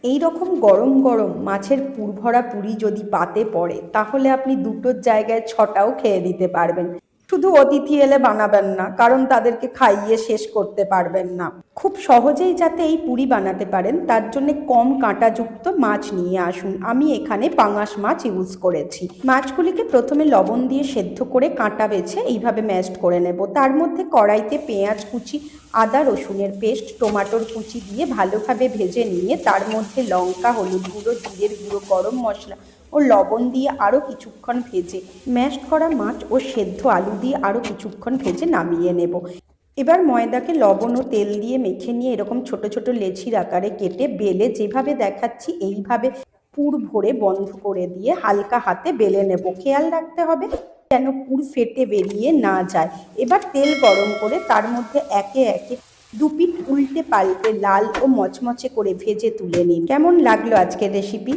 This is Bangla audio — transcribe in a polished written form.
এই রকম গরম গরম মাছের পুরভরা পুরি যদি পাতে পড়ে তাহলে আপনি দুটোর জায়গায় ছটাও খেয়ে দিতে পারবেন। শুধু অতিথি এলে বানাবেন না, কারণ তাদেরকে খাইয়ে শেষ করতে পারবেন না। খুব সহজেই যাতে এই পুরি বানাতে পারেন তার জন্য কম কাঁটাযুক্ত মাছ নিয়ে আসুন। আমি এখানে পাঙাশ মাছ ইউজ করেছি। মাছগুলিকে প্রথমে লবণ দিয়ে সেদ্ধ করে কাঁটা বেছে এইভাবে ম্যাশড করে নেব। তার মধ্যে কড়াইতে পেঁয়াজ কুচি, আদা রসুনের পেস্ট, টমেটোর কুচি দিয়ে ভালোভাবে ভেজে নিয়ে তার মধ্যে লঙ্কা, হলুদ গুঁড়ো, জিরের গুঁড়ো, গরম মশলা ও লবণ দিয়ে আরও কিছুক্ষণ ভেজে ম্যাশড করা মাছ ও সেদ্ধ আলু দিয়ে আরও কিছুক্ষণ ভেজে নামিয়ে নেব। এবার ময়দাকে লবণ ও তেল দিয়ে মেখে নিয়ে এরকম ছোট ছোট লেচির আকারে কেটে বেলে যেভাবে দেখাচ্ছি এইভাবে পুর ভরে বন্ধ করে দিয়ে হালকা হাতে বেলে নেব। খেয়াল রাখতে হবে যেন পুর ফেটে বেরিয়ে না যায়। এবার তেল গরম করে তার মধ্যে একে একে দুপিঠ উল্টে পাল্টে লাল ও মচমচে করে ভেজে তুলে নিন। কেমন লাগলো আজকের রেসিপি?